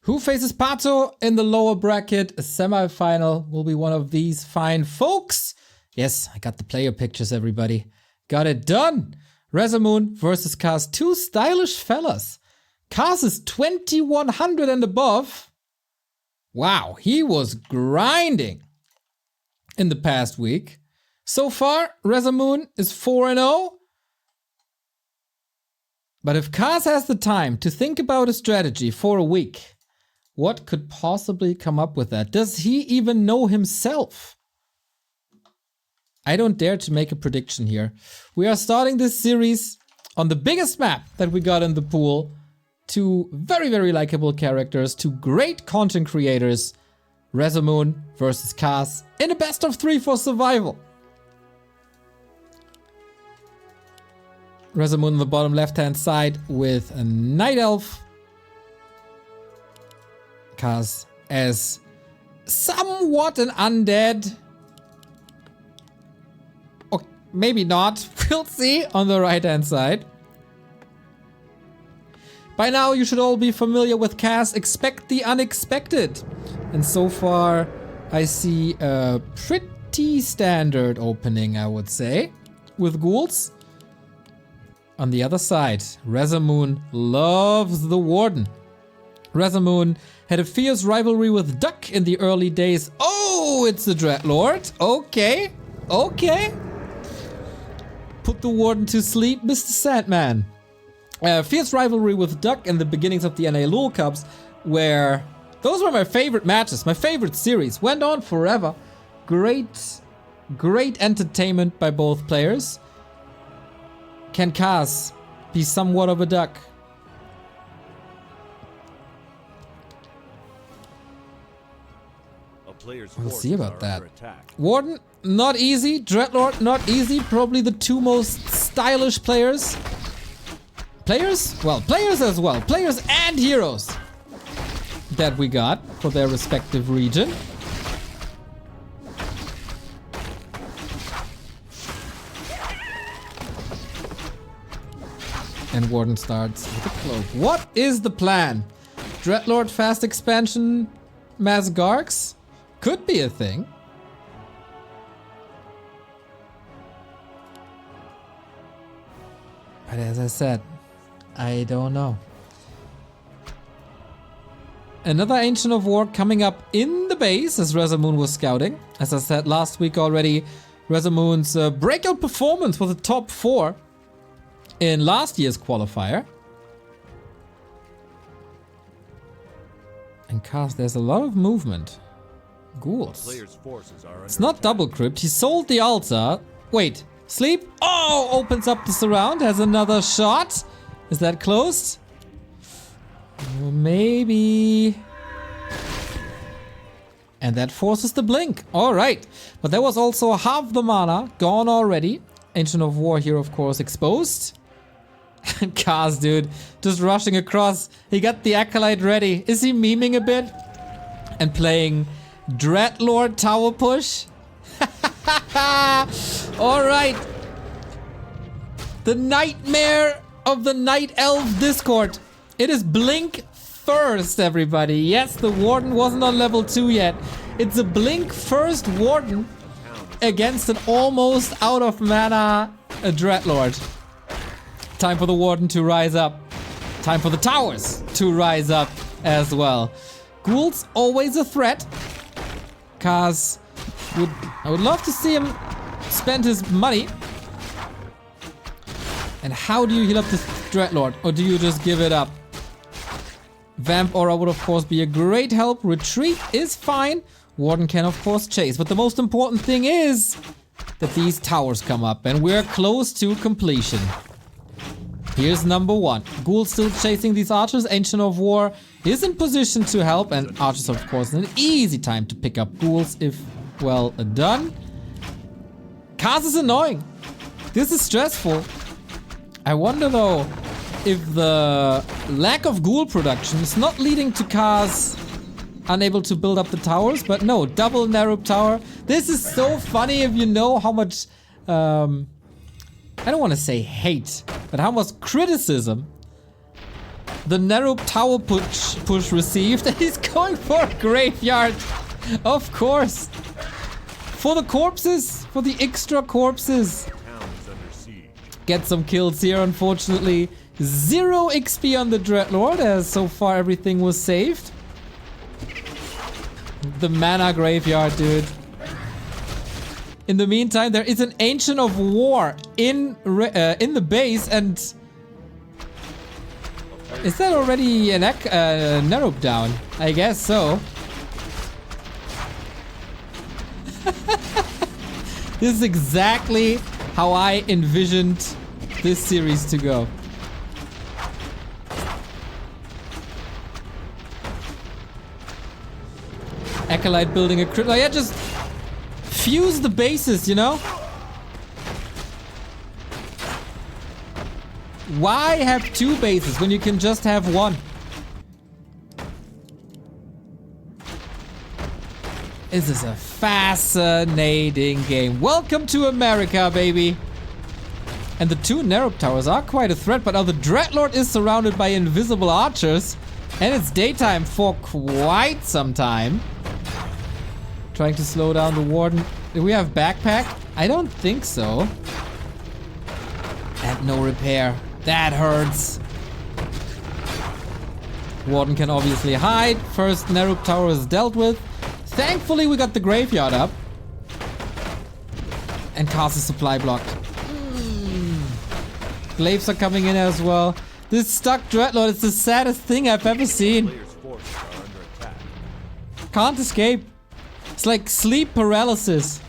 Who faces Pato in the lower bracket? A semi-final will be one of these fine folks. Yes, I got the player pictures, everybody. Got it done. RazerMoon versus Cars. Two stylish fellas. Cars is 2100 and above. Wow, he was grinding in the past week. So far, RazerMoon is 4-0. But if Cars has the time to think about a strategy for a week, what could possibly come up with that? Does he even know himself? I don't dare to make a prediction here. We are starting this series on the biggest map that we got in the pool. Two very, very likable characters, two great content creators. RazerMoon versus Cars in a best of 3 for survival. RazerMoon on the bottom left-hand side with a Night Elf. Cars as somewhat an undead. Or maybe not. We'll see on the right-hand side. By now, you should all be familiar with Cars. Expect the unexpected. And so far, I see a pretty standard opening, I would say, with ghouls. On the other side, RazerMoon loves the Warden. RazerMoon had a fierce rivalry with Duck in the early days. Oh, it's the Dreadlord. Okay, okay. Put the Warden to sleep, Mr. Sandman. Fierce rivalry with Duck in the beginnings of the NA LoL Cups, where those were my favorite matches, my favorite series. Went on forever. Great entertainment by both players. Can Cars be somewhat of a Duck? We'll see about that. Warden, not easy. Dreadlord, not easy. Probably the two most stylish players. Players? Well, players as well. Players and heroes that we got for their respective region. And Warden starts with a cloak. What is the plan? Dreadlord fast expansion, mass Garks? Could be a thing. But as I said, I don't know. Another Ancient of War coming up in the base as RazerMoon was scouting. As I said last week already, RazerMoon's breakout performance was a top 4 in last year's qualifier. And Cars, there's a lot of movement. Ghouls. It's not double crypt. He sold the altar. Wait, sleep? Oh, opens up the surround. Has another shot. Is that closed? Maybe. And that forces the blink. All right. But there was also half the mana gone already. Ancient of War here, of course, exposed. And Cars, dude, just rushing across. He got the Acolyte ready. Is he memeing a bit? And playing Dreadlord tower push? Alright. The nightmare of the Night Elf Discord. It is blink first, everybody. Yes, the Warden wasn't on level 2 yet. It's a blink first Warden against an almost out of mana Dreadlord. Time for the Warden to rise up. Time for the towers to rise up as well. Ghouls, always a threat. Cars, I would love to see him spend his money. And how do you heal up this Dreadlord? Or do you just give it up? Vamp Aura would of course be a great help. Retreat is fine. Warden can of course chase. But the most important thing is that these towers come up. And we're close to completion. Here's number 1. Ghoul still chasing these archers. Ancient of War is in position to help. And archers, of course, an easy time to pick up ghouls if well done. Cars is annoying. This is stressful. I wonder though if the lack of ghoul production is not leading to Cars unable to build up the towers. But no, double narrow tower. This is so funny if you know how much... I don't want to say hate, but how much criticism The narrow tower push received, and he's going for a graveyard. Of course. For the corpses, for the extra corpses. Get some kills here, unfortunately. 0 XP on the Dreadlord, as so far everything was saved. The mana graveyard, dude. In the meantime, there is an Ancient of War in the base, and is that already an Nerup down? I guess so. This is exactly how I envisioned this series to go. Acolyte building a crypto. Yeah, just fuse the bases, you know? Why have 2 bases when you can just have 1? This is a fascinating game. Welcome to America, baby. And the 2 Nerup towers are quite a threat, but now the Dreadlord is surrounded by invisible archers. And it's daytime for quite some time. Trying to slow down the Warden. Do we have backpack? I don't think so. And no repair. That hurts. Warden can obviously hide. First Nerup tower is dealt with. Thankfully we got the graveyard up. And Castle supply blocked. Glaives are coming in as well. This stuck Dreadlord is the saddest thing I've ever seen. Can't escape. It's like sleep paralysis.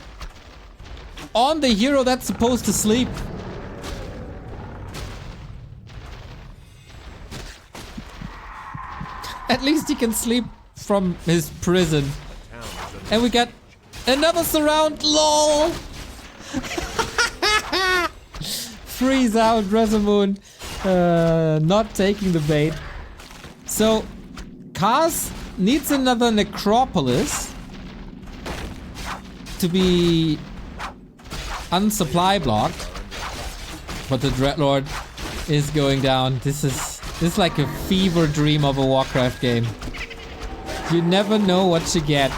On the hero that's supposed to sleep. At least he can sleep from his prison. And we got another surround, lol. Freeze out, RazerMoon. Not taking the bait. So, Kars needs another necropolis to be unsupply blocked. But the Dreadlord is going down. This is like a fever dream of a Warcraft game. You never know what you get.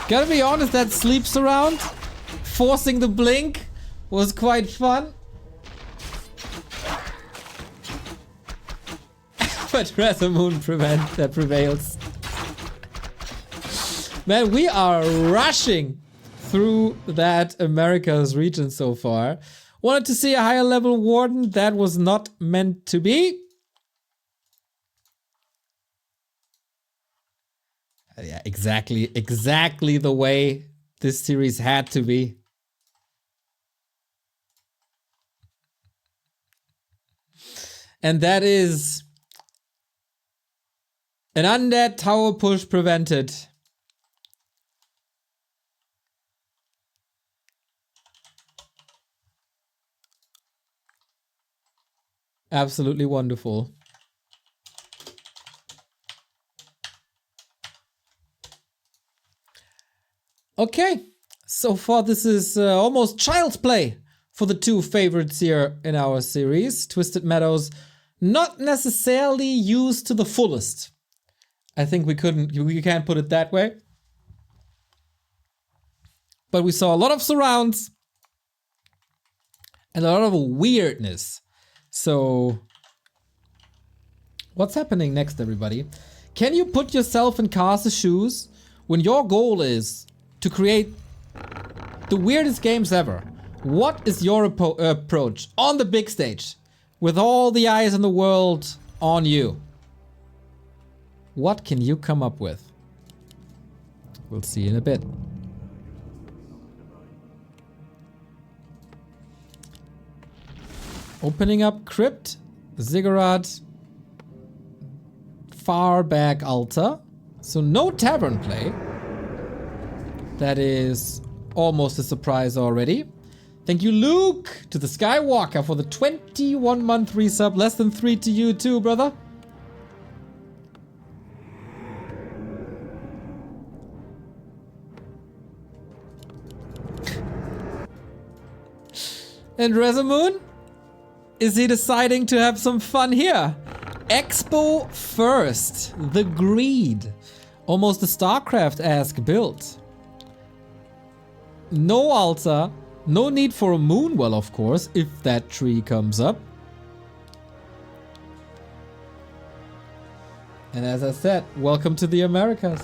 Gotta be honest, that sleep surround, forcing the blink, was quite fun. But RazerMoon prevails. Man, we are rushing through that Americas region so far. Wanted to see a higher level Warden. That was not meant to be. Yeah, exactly the way this series had to be. And that is an undead tower push prevented. Absolutely wonderful. Okay, so far this is almost child's play for the 2 favorites here in our series. Twisted Meadows, not necessarily used to the fullest. I think we can't put it that way. But we saw a lot of surrounds and a lot of weirdness. So, what's happening next, everybody? Can you put yourself in Kars' shoes when your goal is to create the weirdest games ever? What is your approach on the big stage with all the eyes in the world on you? What can you come up with? We'll see in a bit. Opening up Crypt, Ziggurat, far back altar. So no tavern play. That is almost a surprise already. Thank you, Luke, to the Skywalker for the 21-month resub. Less than 3 to you too, brother. And RazerMoon? Is he deciding to have some fun here? Expo first. The Greed. Almost a StarCraft-esque build. No altar. No need for a moon well, of course, if that tree comes up. And as I said, welcome to the Americas.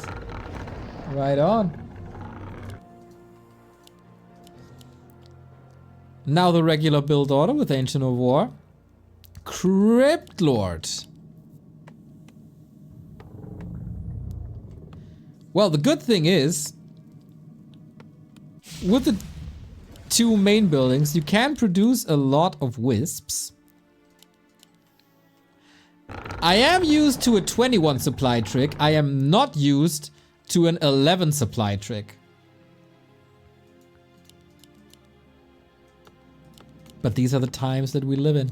Right on. Now the regular build order with Ancient of War. Crypt Lord. Well, the good thing is, with the two main buildings, you can produce a lot of wisps. I am used to a 21 supply trick. I am not used to an 11 supply trick. But these are the times that we live in.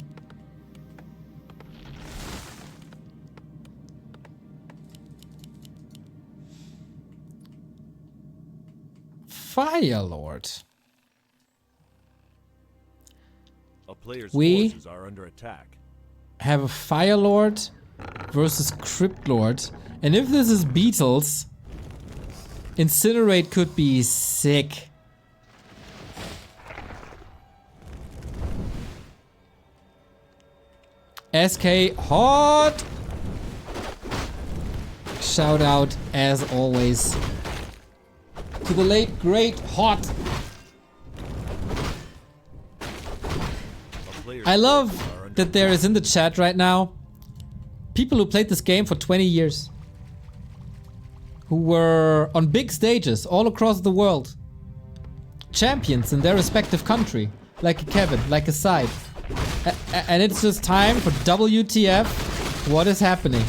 Fire Lord. A player's forces are under attack. Have a Fire Lord versus Crypt Lord. And if this is Beetles, Incinerate could be sick. SK hot. Shout out as always to the late great Hot. I love that there is in the chat right now people who played this game for 20 years. Who were on big stages all across the world. Champions in their respective country. Like a Kevin, like a Side. And it's just time for WTF. What is happening?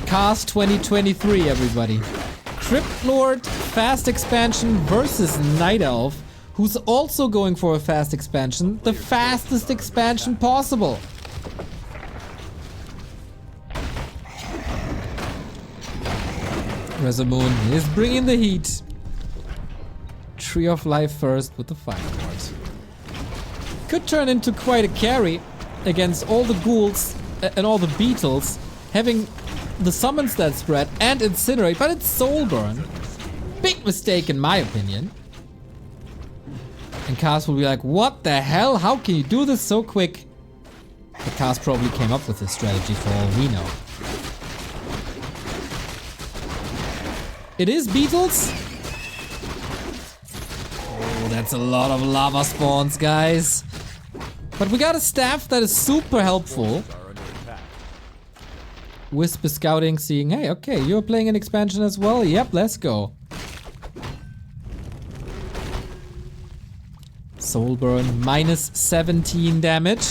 Cast 2023, everybody. Crypt Lord fast expansion versus Night Elf, who's also going for a fast expansion, the fastest expansion possible. RazerMoon is bringing the heat. Tree of Life first with the Fire Lord. Could turn into quite a carry against all the ghouls and all the beetles, having the summon stat spread and Incinerate, but it's Soul Burn. Big mistake in my opinion. And Cast will be like, what the hell? How can you do this so quick? The Cast probably came up with this strategy for all we know. It is Beetles. Oh, that's a lot of lava spawns, guys. But we got a staff that is super helpful. Wisp is scouting, seeing, hey, okay, you're playing an expansion as well? Yep, let's go. Soul Burn, minus 17 damage.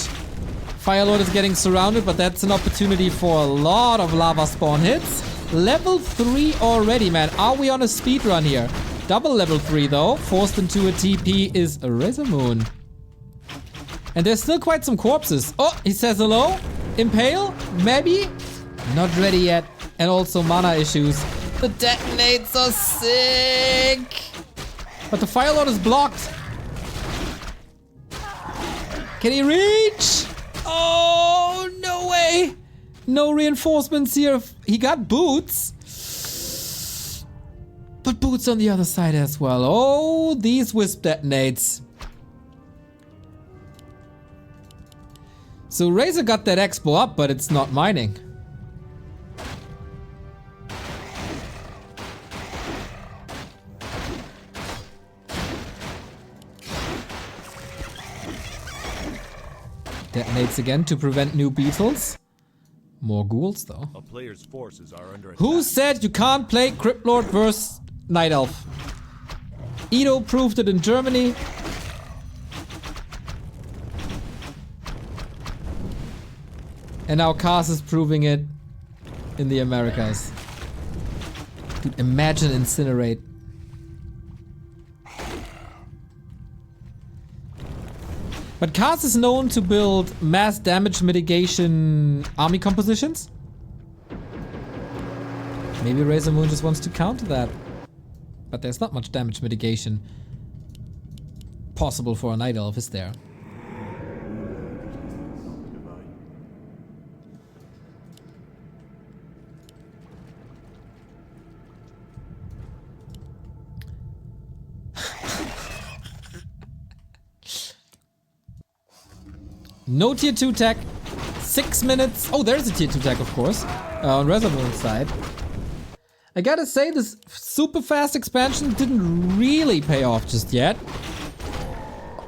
Fire Lord is getting surrounded, but that's an opportunity for a lot of lava spawn hits. Level 3 already, man. Are we on a speed run here? Double level 3 though. Forced into a TP is RazerMoon. And there's still quite some corpses. Oh, he says hello. Impale? Maybe? Not ready yet. And also mana issues. The detonates are sick. But the Fire Lord is blocked. Can he reach? Oh, no way. No reinforcements here. He got boots. But boots on the other side as well. Oh, these wisp detonates. So Razor got that expo up, but it's not mining. Detonates again to prevent new beetles. More ghouls though. A player's forces are under attack. Who said you can't play Crypt Lord versus Night Elf? Edo proved it in Germany. And now Kars is proving it in the Americas. Dude, imagine Incinerate. But Kars is known to build mass damage mitigation army compositions. Maybe RazerMoon just wants to counter that. But there's not much damage mitigation possible for a Night Elf, is there? No tier 2 tech. 6 minutes. Oh, there's a tier 2 tech, of course. On RazerMoon's side. I gotta say, this super fast expansion didn't really pay off just yet.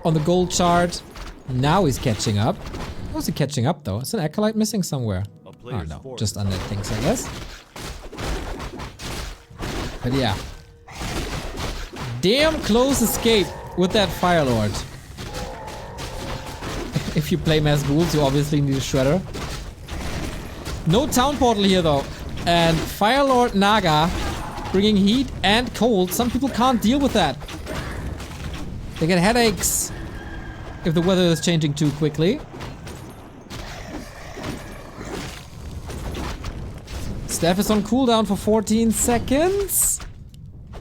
On the gold chart. Now he's catching up. How's he catching up though? Is an acolyte missing somewhere? Oh no, just under things, I guess. But yeah. Damn close escape with that Fire Lord. If you play mass ghouls, you obviously need a shredder. No town portal here though. And Fire Lord Naga bringing heat and cold. Some people can't deal with that. They get headaches if the weather is changing too quickly. Steph is on cooldown for 14 seconds.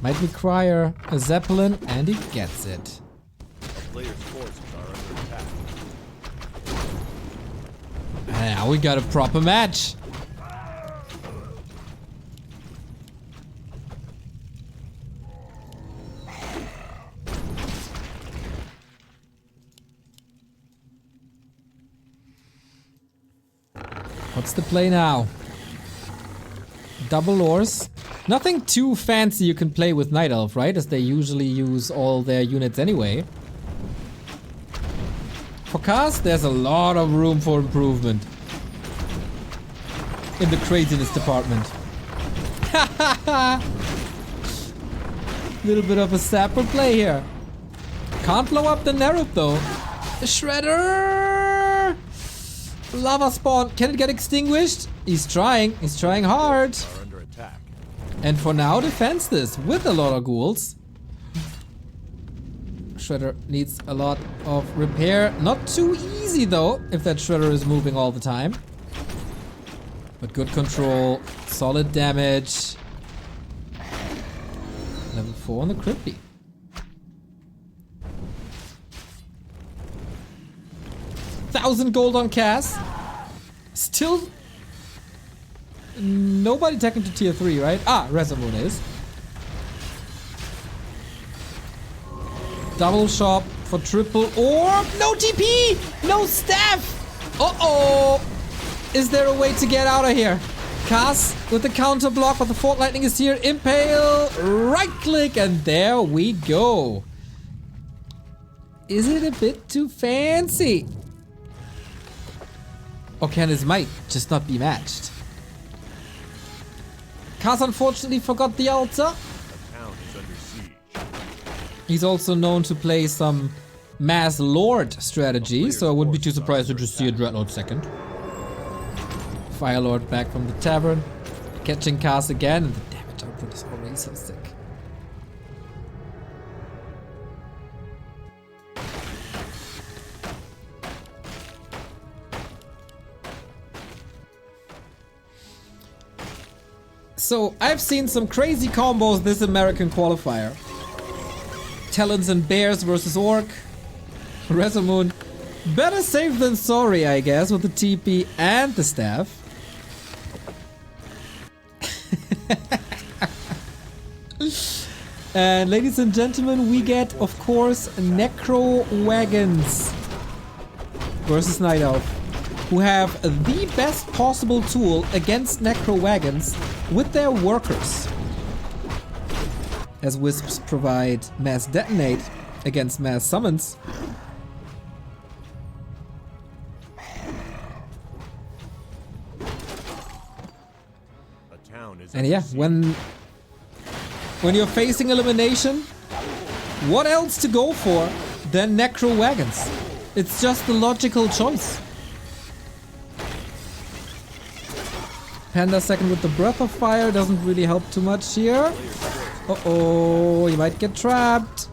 Might require a Zeppelin, and he gets it. Player's forces are under attack. And now we got a proper match. What's the play now? Double ores. Nothing too fancy you can play with Night Elf, right? As they usually use all their units anyway. For cast, there's a lot of room for improvement. In the craziness department. Little bit of a sapper play here. Can't blow up the Nerub though. The Shredder! Lava spawn. Can it get extinguished? He's trying. He's trying hard. And for now, defends this with a lot of ghouls. Shredder needs a lot of repair. Not too easy though, if that Shredder is moving all the time. But good control. Solid damage. Level 4 on the Crippy. $1,000 gold on Cass. Still nobody taken to tier 3, right? Ah, RazerMoon is. Double shop for triple orb. No TP! No staff! Uh-oh! Is there a way to get out of here? Cass with the counter block, but the Fort Lightning is here. Impale, right click, and there we go. Is it a bit too fancy? Or can his might just not be matched? Cass unfortunately forgot the altar. The town is under siege. He's also known to play some Mass Lord strategy, so I wouldn't be too surprised to just see a Dreadnought second. Fire Lord back from the tavern, catching Cass again, and the damage output is already so sick. So, I've seen some crazy combos this American qualifier. Talons and Bears versus Orc. RazerMoon. Better safe than sorry, I guess, with the TP and the staff. And ladies and gentlemen, we get, of course, necro wagons versus Night Elf, who have the best possible tool against necro wagons with their workers. As wisps provide mass detonate against mass summons. And yeah, when you're facing elimination, what else to go for than necro wagons? It's just the logical choice. Panda second with the Breath of Fire doesn't really help too much here. Uh-oh, you might get trapped.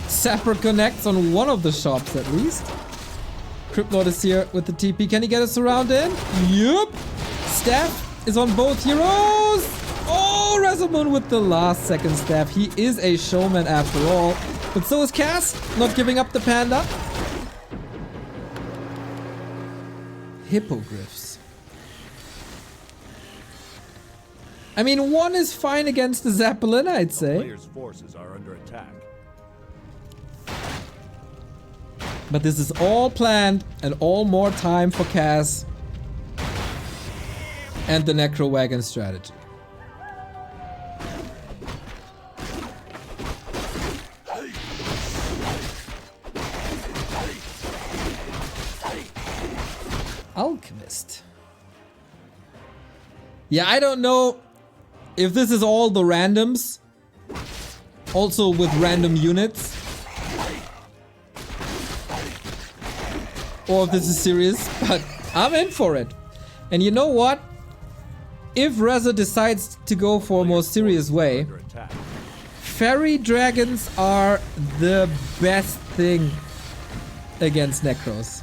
Sapper connects on one of the shops at least. Cryptlord is here with the TP. Can he get us around in? Yup. Staff is on both heroes. Oh, RazerMoon with the last second staff. He is a showman after all. But so is Cass, not giving up the Panda. Hippogriffs. I mean, one is fine against the Zeppelin, I'd say. Player's forces are under attack. But this is all planned and all more time for Cass and the necro wagon strategy. Alchemist. Yeah, I don't know if this is all the randoms. Also with random units. Or if this is serious, but I'm in for it. And you know what? If Razer decides to go for a more serious way, fairy dragons are the best thing against necros.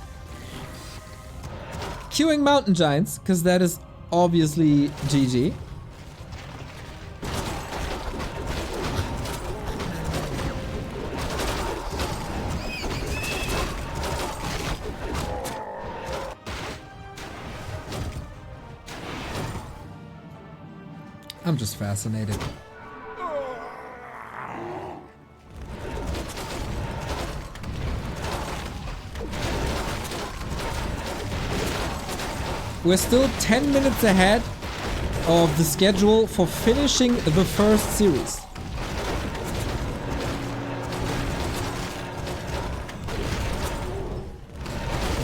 Queuing mountain giants, because that is obviously GG. I'm just fascinated. We're still 10 minutes ahead of the schedule for finishing the first series.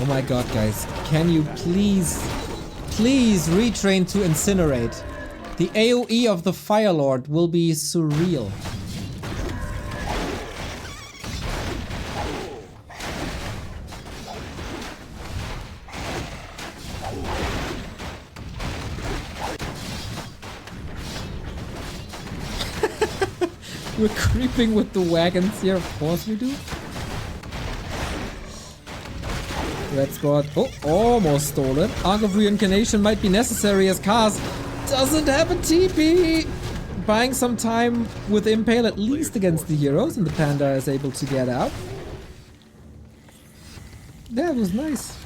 Oh my god, guys. Can you please retrain to incinerate? The AoE of the Fire Lord will be surreal. We're creeping with the wagons here, of course we do. Red spot. Oh, almost stolen. Arc of Reincarnation might be necessary as Kaz doesn't have a TP. Buying some time with Impale at least against the heroes, and the Panda is able to get out. That was nice.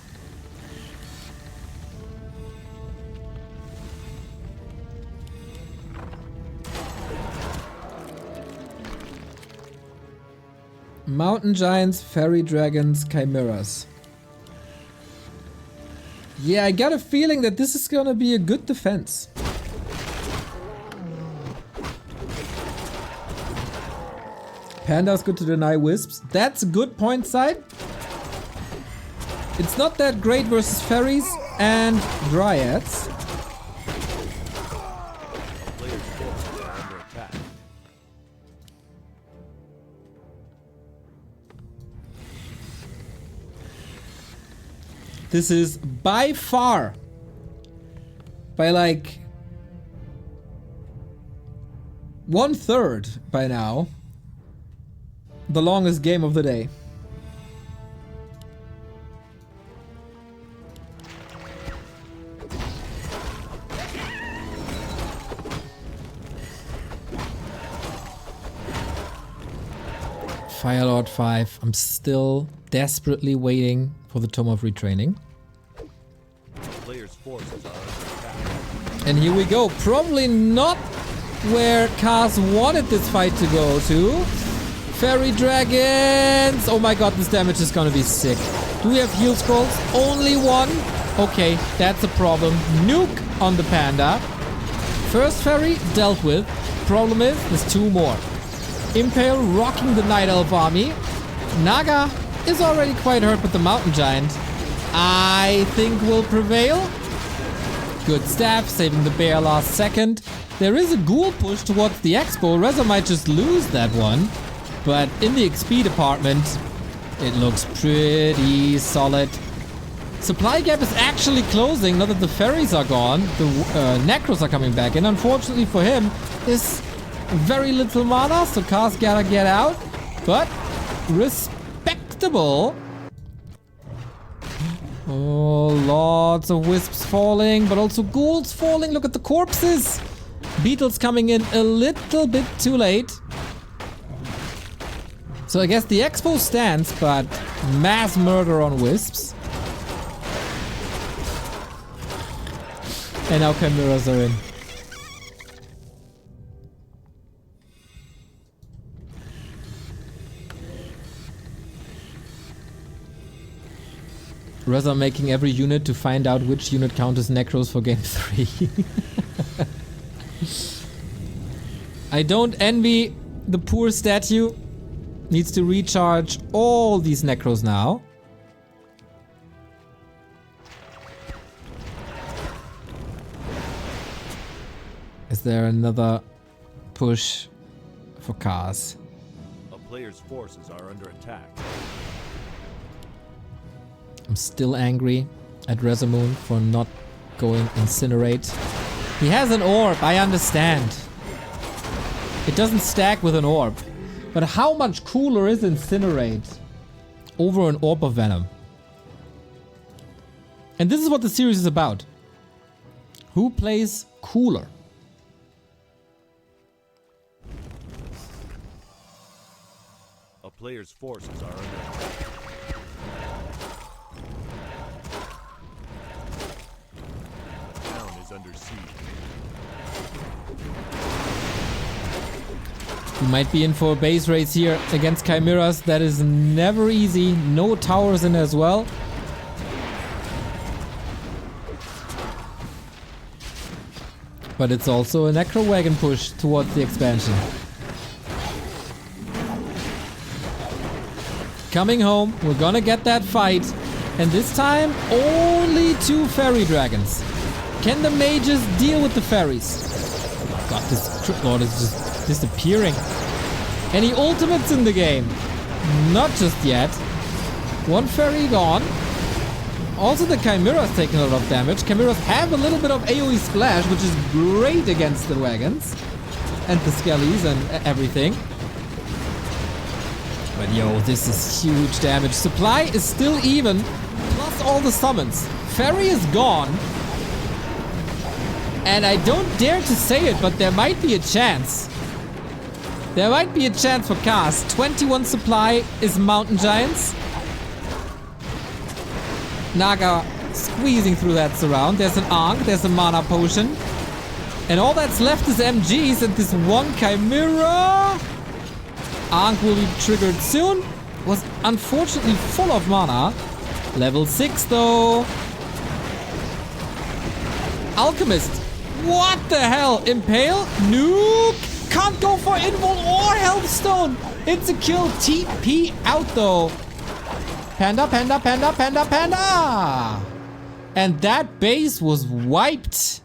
Mountain Giants, Fairy Dragons, Chimeras. Yeah, I got a feeling that this is gonna be a good defense. Panda's good to deny wisps. That's a good point side. It's not that great versus fairies and dryads. This is by far, by like 1/3 by now, the longest game of the day. Firelord 5. I'm still desperately waiting for the Tome of Retraining. Players' forces are under attack. And here we go. Probably not where Kaz wanted this fight to go to. Fairy Dragons! Oh my god, this damage is gonna be sick. Do we have heal scrolls? Only one? Okay, that's a problem. Nuke on the Panda. First fairy dealt with. Problem is, there's two more. Impale rocking the Night Elf army. Naga is already quite hurt, but the Mountain Giant, I think, will prevail. Good staff, saving the bear last second. There is a ghoul push towards the Expo. Razer might just lose that one. But in the XP department, it looks pretty solid. Supply gap is actually closing now that the fairies are gone. The necros are coming back in. Unfortunately for him, there's very little mana, so Kaz gotta get out. But respectable. Oh, lots of wisps falling, but also ghouls falling. Look at the corpses. Beetles coming in a little bit too late. So I guess the Expo stands, but mass murder on wisps. And now Chimeras are in. Rather making every unit to find out which unit counters necros for game 3. I don't envy the poor statue. Needs to recharge all these necros now. Is there another push for cars? A player's forces are under attack. I'm still angry at RazerMoon for not going Incinerate. He has an orb, I understand. It doesn't stack with an orb. But how much cooler is Incinerate over an Orb of Venom? And this is what the series is about. Who plays cooler? A player's forces are under attack. The town is under siege. We might be in for a base race here against Chimeras. That is never easy. No towers in as well. But it's also a necro wagon push towards the expansion. Coming home, we're gonna get that fight. And this time, only 2 fairy dragons. Can the mages deal with the fairies? Oh God, this Crypt Lord is just disappearing. Any ultimates in the game? Not just yet. 1 fairy gone. Also the Chimeras taking a lot of damage. Chimeras have a little bit of AoE splash, which is great against the wagons. And the skellies and everything. But yo, this is huge damage. Supply is still even, plus all the summons. Fairy is gone. And I don't dare to say it, but there might be a chance. There might be a chance for cast. 21 supply is Mountain Giants. Naga squeezing through that surround. There's an Ankh, there's a mana potion. And all that's left is MGs and this 1 Chimera. Ankh will be triggered soon. Was unfortunately full of mana. Level 6 though. Alchemist. What the hell? Impale? Nuke? Can't go for Invul or Healthstone. It's a kill. TP out though. Panda, panda, panda, panda, panda. And that base was wiped.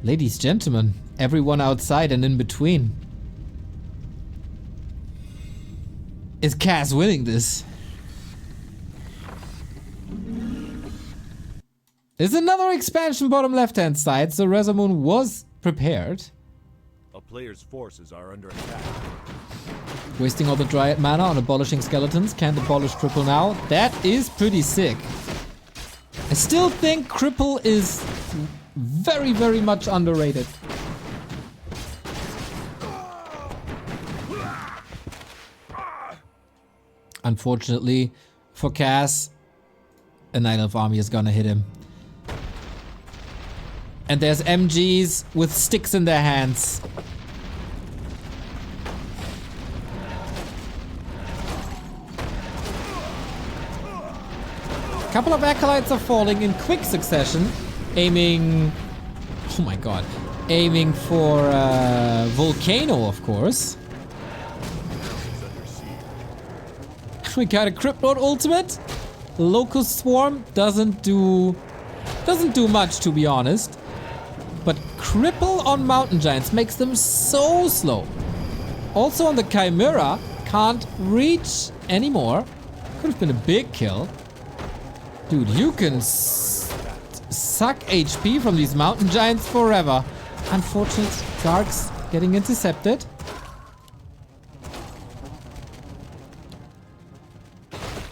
Ladies, gentlemen, everyone outside and in between. Is Cass winning this? There's another expansion bottom left-hand side, so RazerMoon was prepared. A player's forces are under attack. Wasting all the Dryad mana on abolishing skeletons. Can't abolish Cripple now. That is pretty sick. I still think Cripple is very, very much underrated. Unfortunately for Cass, a Night Elf army is gonna hit him. And there's MGs with sticks in their hands. A couple of acolytes are falling in quick succession, aiming... Oh my god. Aiming for Volcano, of course. We got a Crypt Lord ultimate. Locust Swarm doesn't do much, to be honest. But Cripple on Mountain Giants makes them so slow. Also on the Chimera, can't reach anymore. Could have been a big kill. Dude, you can suck HP from these Mountain Giants forever. Unfortunate, Dark's getting intercepted.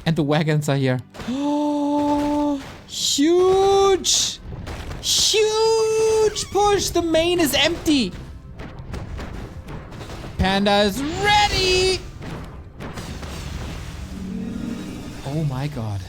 And the wagons are here. Oh, huge! Huge push! The main is empty! Panda is ready! Oh my god.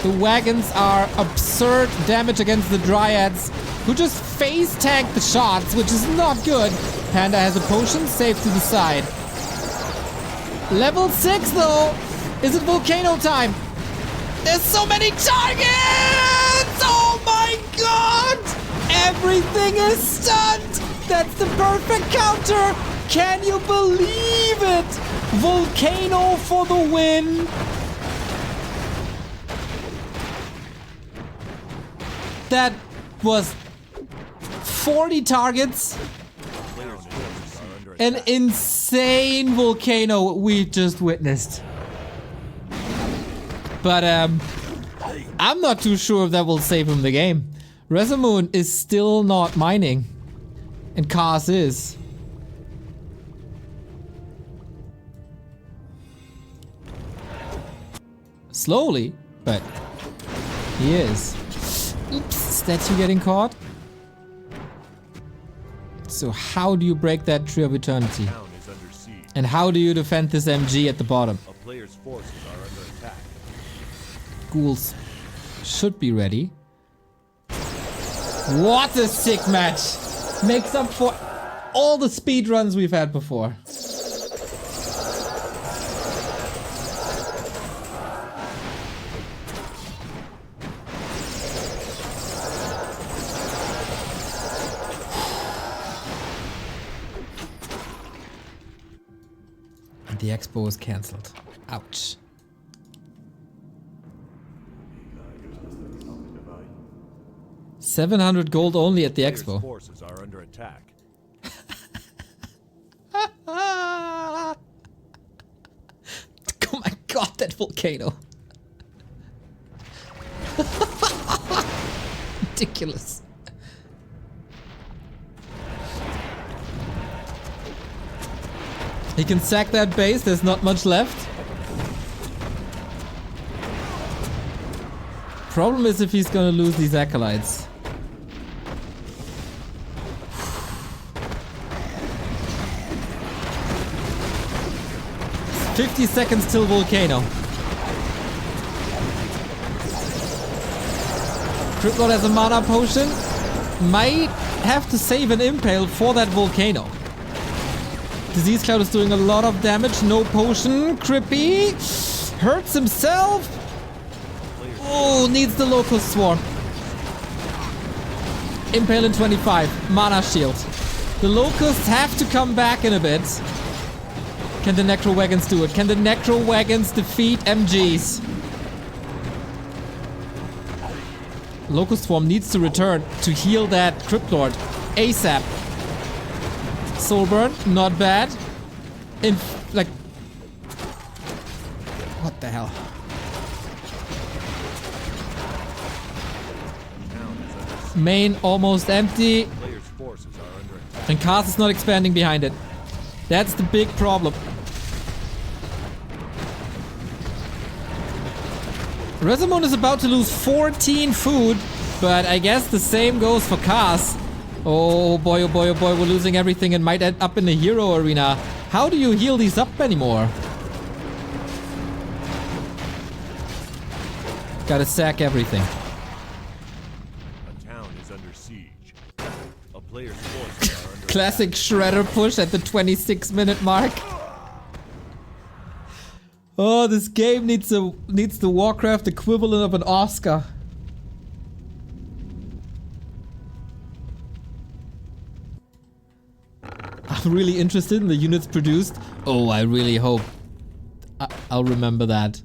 The wagons are absurd damage against the dryads, who just face tank the shots, which is not good. Panda has a potion, safe to the side. Level 6 though. Is it Volcano time? There's so many targets! Oh my god! Everything is stunned! That's the perfect counter! Can you believe it? Volcano for the win! That was 40 targets. An insane volcano we just witnessed. But I'm not too sure if that will save him the game. RazerMoon is still not mining. And Cars is. Slowly, but he is. Oops, statue getting caught. So how do you break that Tree of Eternity? And how do you defend this MG at the bottom? A player's forces are under attack. Ghouls should be ready. What a sick match! Makes up for all the speed runs we've had before. The expo is cancelled. Ouch. $700 gold only at the expo. Forces are under attack. Oh my god, that volcano. Ridiculous. He can sack that base, there's not much left. Problem is if he's gonna lose these acolytes. "50 seconds till Volcano." Cryptlord has a mana potion. Might have to save an impale for that Volcano. Disease Cloud is doing a lot of damage. No potion. Crippy hurts himself. Oh, needs the Locust Swarm. Impale in 25. Mana Shield. The Locusts have to come back in a bit. Can the Necro Wagons do it? Can the Necro Wagons defeat MGs? Locust Swarm needs to return to heal that Cryptlord ASAP. Soulburn, not bad. Like... What the hell? Main almost empty. And Cars is not expanding behind it. That's the big problem. RazerMoon is about to lose 14 food, but I guess the same goes for Cars. Oh boy, oh boy, oh boy, we're losing everything and might end up in the hero arena. How do you heal these up anymore? Gotta sack everything. A town is under siege. A player's forces are under Classic shredder push at the 26-minute mark. Oh, this game needs the Warcraft equivalent of an Oscar. I'm really interested in the units produced. Oh, I really hope I'll remember that.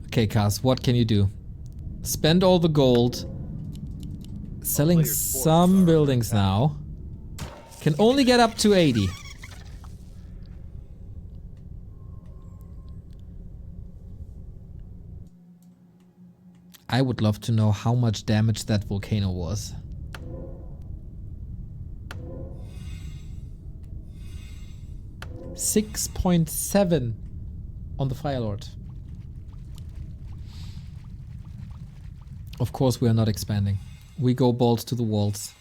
Okay, Kaz, what can you do? Spend all the gold. Selling some buildings now. Can only get up to 80. I would love to know how much damage that volcano was. $6.7 on the Fire Lord. Of course we are not expanding. We go balls to the walls.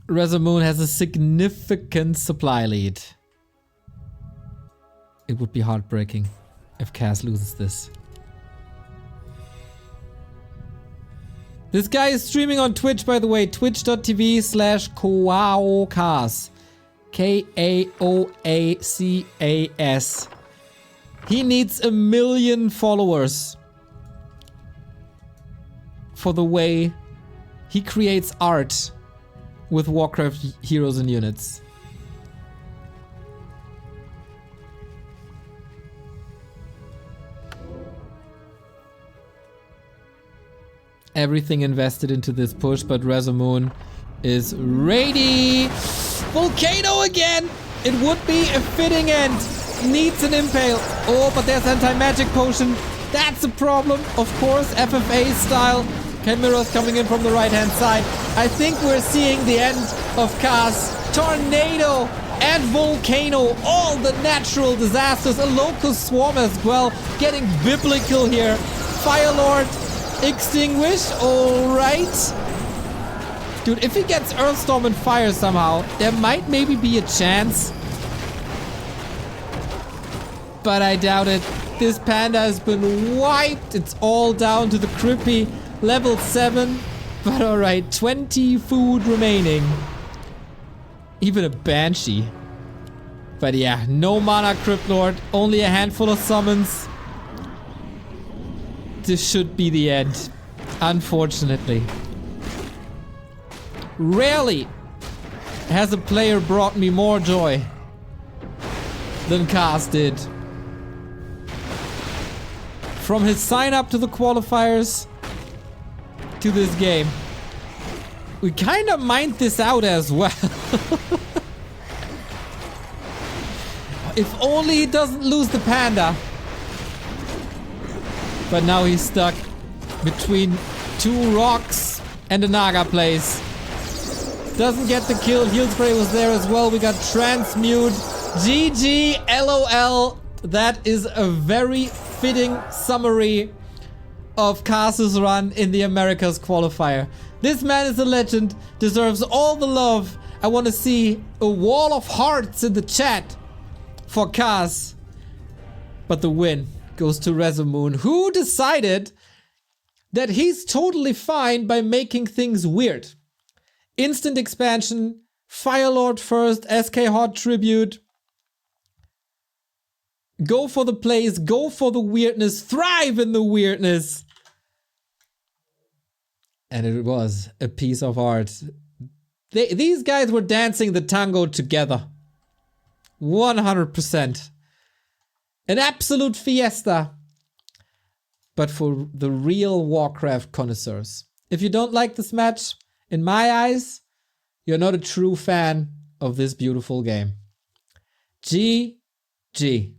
RazerMoon has a significant supply lead. It would be heartbreaking if Cass loses this. This guy is streaming on Twitch, by the way. Twitch.tv/Kaoacas. Kaoacas. He needs 1 million followers for the way he creates art with Warcraft heroes and units. Everything invested into this push, but RazerMoon is ready. Volcano again! It would be a fitting end. Needs an impale. Oh, but there's anti-magic potion. That's a problem. Of course, FFA style. Chimera's coming in from the right-hand side. I think we're seeing the end of Cass. Tornado and Volcano. All the natural disasters. A local swarm as well. Getting biblical here. Firelord. Extinguish. Alright. Dude, if he gets Earthstorm and Fire somehow, there might maybe be a chance. But I doubt it. This panda has been wiped. It's all down to the Crippy. Level 7. But alright, 20 food remaining. Even a Banshee. But yeah, no mana Crypt Lord. Only a handful of summons. This should be the end. Unfortunately. Rarely has a player brought me more joy than Cass did. From his sign up to the qualifiers to this game. We kind of mined this out as well. If only he doesn't lose the panda. But now he's stuck between 2 rocks and a Naga place. Doesn't get the kill. Heal spray was there as well. We got transmute. GG, LOL. That is a very fitting summary of Cass's run in the Americas qualifier. This man is a legend. Deserves all the love. I want to see a wall of hearts in the chat for Cass. But the win goes to RazerMoon, who decided that he's totally fine by making things weird. Instant expansion, Firelord first, SK Hot Tribute. Go for the plays, go for the weirdness, thrive in the weirdness. And it was a piece of art. These guys were dancing the tango together. 100%. An absolute fiesta. But for the real Warcraft connoisseurs. If you don't like this match, in my eyes, you're not a true fan of this beautiful game. GG.